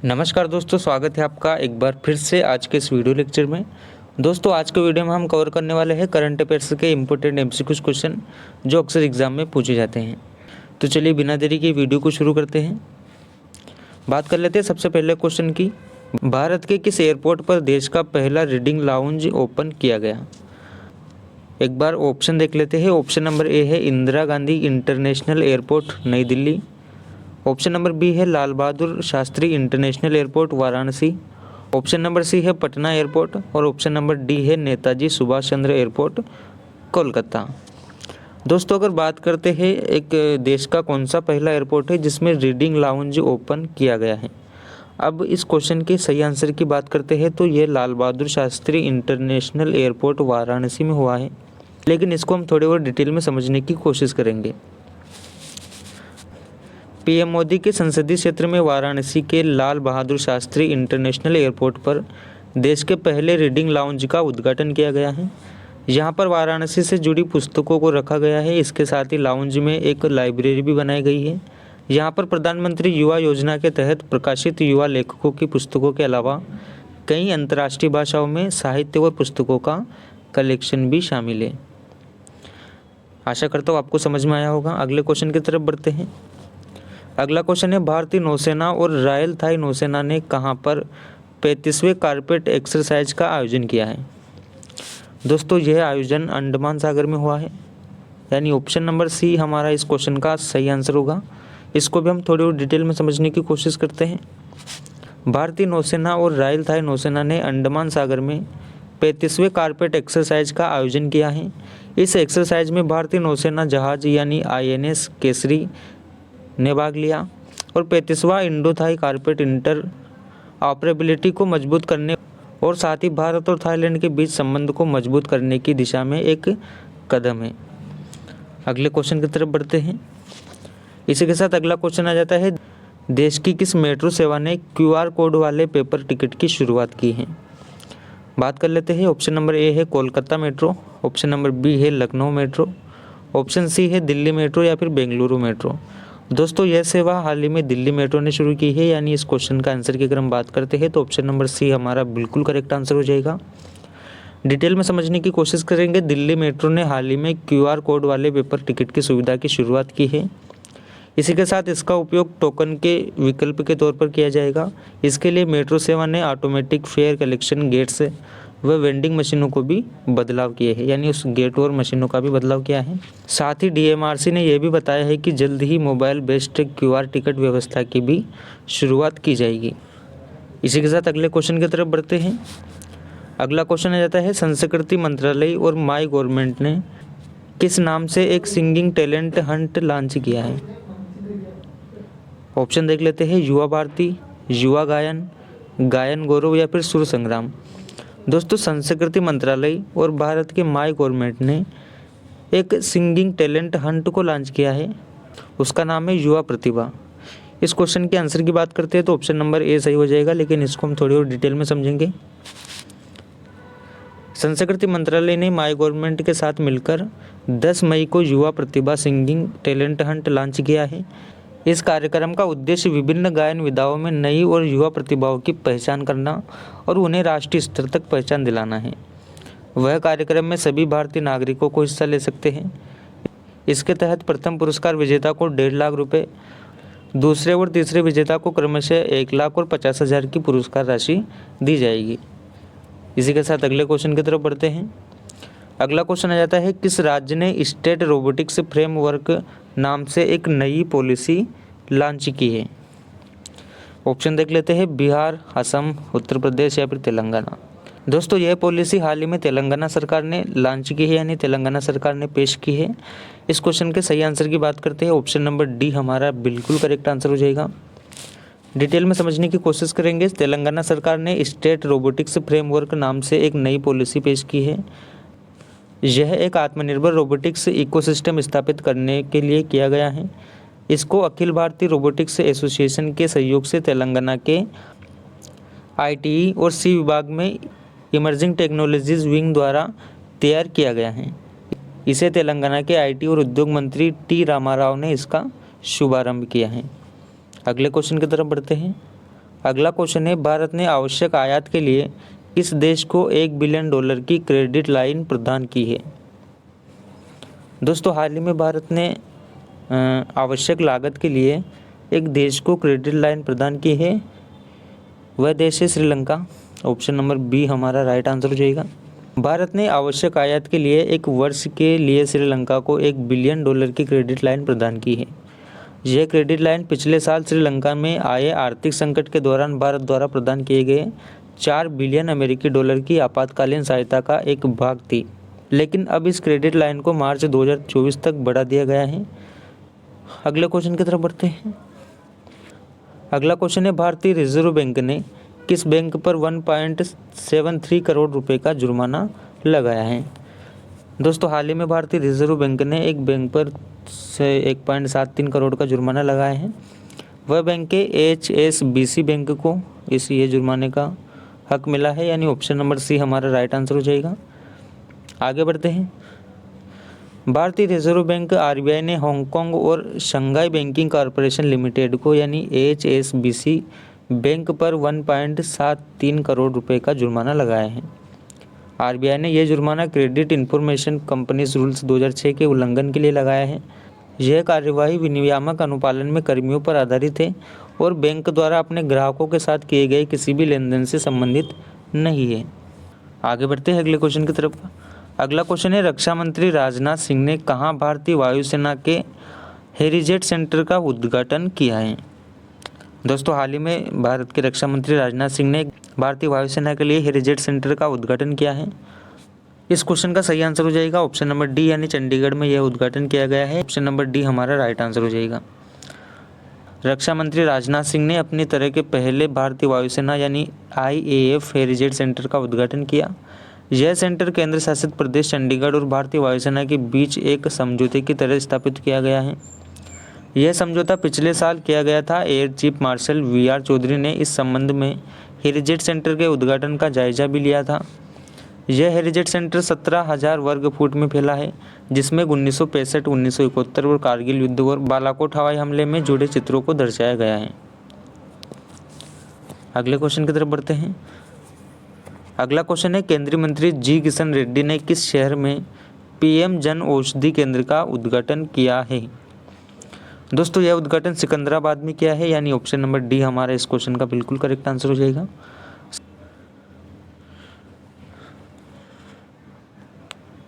नमस्कार दोस्तों, स्वागत है आपका एक बार फिर से आज के इस वीडियो लेक्चर में। दोस्तों आज के वीडियो में हम कवर करने वाले हैं करंट अफेयर्स के इम्पोर्टेंट एमसीक्यूज क्वेश्चन जो अक्सर एग्जाम में पूछे जाते हैं। तो चलिए बिना देरी के वीडियो को शुरू करते हैं। बात कर लेते हैं सबसे पहले क्वेश्चन की। भारत के किस एयरपोर्ट पर देश का पहला रीडिंग लाउंज ओपन किया गया? एक बार ऑप्शन देख लेते हैं। ऑप्शन नंबर ए है इंदिरा गांधी इंटरनेशनल एयरपोर्ट नई दिल्ली। ऑप्शन नंबर बी है Lal Bahadur Shastri international airport Varanasi. Option number C है पटना एयरपोर्ट और ऑप्शन नंबर डी है नेताजी सुभाष चंद्र एयरपोर्ट कोलकाता। दोस्तों अगर बात करते हैं एक देश का कौन सा पहला एयरपोर्ट है जिसमें रीडिंग लाउंज ओपन किया गया है, अब इस क्वेश्चन के सही आंसर की बात करते हैं तो ये लाल बहादुर शास्त्री इंटरनेशनल एयरपोर्ट वाराणसी में हुआ है। लेकिन इसको हम थोड़ी और डिटेल में समझने की कोशिश करेंगे। पीएम मोदी के संसदीय क्षेत्र में वाराणसी के लाल बहादुर शास्त्री इंटरनेशनल एयरपोर्ट पर देश के पहले रीडिंग लाउंज का उद्घाटन किया गया है। यहाँ पर वाराणसी से जुड़ी पुस्तकों को रखा गया है। इसके साथ ही लाउंज में एक लाइब्रेरी भी बनाई गई है। यहाँ पर प्रधानमंत्री युवा योजना के तहत प्रकाशित युवा लेखकों की पुस्तकों के अलावा कई अंतर्राष्ट्रीय भाषाओं में साहित्य और पुस्तकों का कलेक्शन भी शामिल है। आशा करता हूँ आपको समझ में आया होगा। अगले क्वेश्चन की तरफ बढ़ते हैं। अगला क्वेश्चन है भारतीय नौसेना और रॉयल थाई नौसेना ने कहां पर 35वें कारपेट एक्सरसाइज का आयोजन किया है? दोस्तों यह आयोजन अंडमान सागर में हुआ है, यानी ऑप्शन नंबर सी हमारा इस क्वेश्चन का सही आंसर होगा। इसको भी हम थोड़ी और डिटेल में समझने की कोशिश करते हैं। भारतीय नौसेना और रॉयल थाई नौसेना ने अंडमान सागर में 35वें कारपेट एक्सरसाइज का आयोजन किया है। इस एक्सरसाइज में भारतीय नौसेना जहाज यानी INS केसरी ने भाग लिया और 35वां Indo Thai CORPAT interoperability को मजबूत करने और साथ ही भारत और थाईलैंड के बीच संबंध को मजबूत करने की दिशा में एक कदम है। अगले क्वेश्चन की तरफ बढ़ते हैं। इसी के साथ अगला क्वेश्चन आ जाता है, देश की किस मेट्रो सेवा ने QR कोड वाले पेपर टिकट की शुरुआत की है? बात कर लेते हैं। ऑप्शन नंबर ए है Kolkata metro, option number B है लखनऊ मेट्रो, ऑप्शन सी है दिल्ली मेट्रो या फिर बेंगलुरु मेट्रो। दोस्तों यह सेवा हाल ही में दिल्ली मेट्रो ने शुरू की है, यानी इस क्वेश्चन का आंसर की अगर हम बात करते हैं तो ऑप्शन नंबर सी हमारा बिल्कुल करेक्ट आंसर हो जाएगा। डिटेल में समझने की कोशिश करेंगे। दिल्ली मेट्रो ने हाल ही में QR कोड वाले पेपर टिकट की सुविधा की शुरुआत की है। इसी के साथ इसका उपयोग टोकन के विकल्प के तौर पर किया जाएगा। इसके लिए मेट्रो सेवा ने ऑटोमेटिक फेयर कलेक्शन गेट्स व वेंडिंग मशीनों को भी बदलाव किए हैं, यानी उस गेट और मशीनों का भी बदलाव किया है। साथ ही DMRC ने यह भी बताया है कि जल्द ही मोबाइल बेस्ड QR टिकट व्यवस्था की भी शुरुआत की जाएगी। इसी के साथ अगले क्वेश्चन की तरफ बढ़ते हैं। अगला क्वेश्चन आ जाता है, संस्कृति मंत्रालय और माई गवर्नमेंट ने किस नाम से एक सिंगिंग टैलेंट हंट लॉन्च किया है? ऑप्शन देख लेते हैं। युवा भारती, युवा गायन, गायन गौरव या फिर सुर संग्राम। दोस्तों संस्कृति मंत्रालय और भारत के माई गवर्नमेंट ने एक सिंगिंग टैलेंट हंट को लॉन्च किया है। उसका नाम है युवा प्रतिभा। इस क्वेश्चन के आंसर की बात करते हैं तो ऑप्शन नंबर ए सही हो जाएगा, लेकिन इसको हम थोड़ी और डिटेल में समझेंगे। संस्कृति मंत्रालय ने माई गवर्नमेंट के साथ मिलकर 10 मई को युवा प्रतिभा सिंगिंग टैलेंट हंट लॉन्च किया है। इस कार्यक्रम का उद्देश्य विभिन्न गायन विधाओं में नई और युवा प्रतिभाओं की पहचान करना और उन्हें राष्ट्रीय स्तर तक पहचान दिलाना है। वह कार्यक्रम में सभी भारतीय नागरिकों को हिस्सा ले सकते हैं। इसके तहत प्रथम पुरस्कार विजेता को 1.5 लाख रुपये, दूसरे और तीसरे विजेता को क्रमशः 1 लाख और 50,000 की पुरस्कार राशि दी जाएगी। इसी के साथ अगले क्वेश्चन की तरफ बढ़ते हैं। अगला क्वेश्चन आ जाता है, किस राज्य ने स्टेट रोबोटिक्स फ्रेमवर्क नाम से एक नई पॉलिसी लॉन्च की है? ऑप्शन देख लेते हैं। बिहार, असम, उत्तर प्रदेश या फिर तेलंगाना। दोस्तों यह पॉलिसी हाल ही में तेलंगाना सरकार ने लॉन्च की है, यानी तेलंगाना सरकार ने पेश की है। इस क्वेश्चन के सही आंसर की बात करते हैं। ऑप्शन नंबर डी हमारा बिल्कुल करेक्ट आंसर हो जाएगा। डिटेल में समझने की कोशिश करेंगे। तेलंगाना सरकार ने स्टेट रोबोटिक्स फ्रेमवर्क नाम से एक नई पॉलिसी पेश की है। यह एक आत्मनिर्भर रोबोटिक्स इकोसिस्टम स्थापित करने के लिए किया गया है। इसको अखिल भारतीय रोबोटिक्स एसोसिएशन के सहयोग से तेलंगाना के ITE और C विभाग में इमर्जिंग टेक्नोलॉजीज विंग द्वारा तैयार किया गया है। इसे तेलंगाना के IT और उद्योग मंत्री T रामाराव ने इसका शुभारंभ किया है। अगले क्वेश्चन की तरफ बढ़ते हैं। अगला क्वेश्चन है, भारत ने आवश्यक आयात के लिए किस देश को $1 बिलियन की क्रेडिट लाइन प्रदान की है? दोस्तों, हाल ही में भारत ने आवश्यक लागत के लिए एक देश को क्रेडिट लाइन प्रदान की है। वह देश है श्रीलंका। ऑप्शन नंबर बी हमारा राइट आंसर हो जाएगा। भारत ने आवश्यक आयात के लिए एक वर्ष के लिए श्रीलंका को $1 बिलियन की क्रेडिट लाइन प्रदान की है। यह क्रेडिट लाइन पिछले साल श्रीलंका में आए आर्थिक संकट के दौरान भारत द्वारा प्रदान किए गए $4 बिलियन की आपातकालीन सहायता का एक भाग थी, लेकिन अब इस क्रेडिट लाइन को मार्च 2024 तक बढ़ा दिया गया है। अगले क्वेश्चन की तरफ बढ़ते हैं। अगला क्वेश्चन है, भारतीय रिजर्व बैंक ने किस बैंक पर 1.73 करोड़ रुपए का जुर्माना लगाया है? दोस्तों, हाल ही में भारतीय रिजर्व बैंक ने एक बैंक पर से 1.73 करोड़ का जुर्माना लगाया है। वह बैंक के HSBC बैंक को ये जुर्माने का हक मिला है, यानी ऑप्शन नंबर सी हमारा राइट आंसर हो जाएगा। आगे बढ़ते हैं। भारतीय रिजर्व बैंक RBI ने हांगकांग और शंघाई बैंकिंग कॉरपोरेशन लिमिटेड को यानी HSBC बैंक पर 1.73 करोड़ रुपए का जुर्माना लगाया है। RBI ने यह जुर्माना क्रेडिट इंफॉर्मेशन कंपनीज रूल्स 2006 के उल्लंघन के लिए लगाया है। यह कार्यवाही विनियामक अनुपालन में कर्मियों पर आधारित है और बैंक द्वारा अपने ग्राहकों के साथ किए गए किसी भी लेन देन से संबंधित नहीं है। आगे बढ़ते हैं अगले क्वेश्चन की तरफ। अगला क्वेश्चन है, रक्षा मंत्री राजनाथ सिंह ने कहाँ भारतीय वायुसेना के हेरिटेज सेंटर का उद्घाटन किया है? दोस्तों, हाल ही में भारत के रक्षा मंत्री राजनाथ सिंह ने भारतीय वायुसेना के लिए हेरिटेज सेंटर का उद्घाटन किया है। इस क्वेश्चन का सही आंसर हो जाएगा ऑप्शन नंबर डी, यानी चंडीगढ़ में यह उद्घाटन किया गया है। ऑप्शन नंबर डी हमारा राइट आंसर हो जाएगा। रक्षा मंत्री राजनाथ सिंह ने अपनी तरह के पहले भारतीय वायुसेना यानी IAF हेरिटेज सेंटर का उद्घाटन किया। यह सेंटर केंद्र शासित प्रदेश चंडीगढ़ और भारतीय वायुसेना के बीच एक समझौते की तरह स्थापित किया गया है। यह समझौता पिछले साल किया गया था। Air chief marshal VR Chaudhary ने इस संबंध में हेरिटेज सेंटर के उद्घाटन का जायजा भी लिया था। यह हेरिटेज सेंटर 17,000 वर्ग फुट में फैला है, जिसमें 1965, 1971 और कारगिल युद्ध और बालाकोट हवाई हमले में जुड़े चित्रों को दर्शाया गया है। अगले क्वेश्चन की तरफ बढ़ते हैं। अगला क्वेश्चन है, केंद्रीय मंत्री जी किशन रेड्डी ने किस शहर में PM जन औषधि केंद्र का उद्घाटन किया है? दोस्तों, यह उद्घाटन सिकंदराबाद में किया है, यानी ऑप्शन नंबर डी हमारा इस क्वेश्चन का बिल्कुल करेक्ट आंसर हो जाएगा।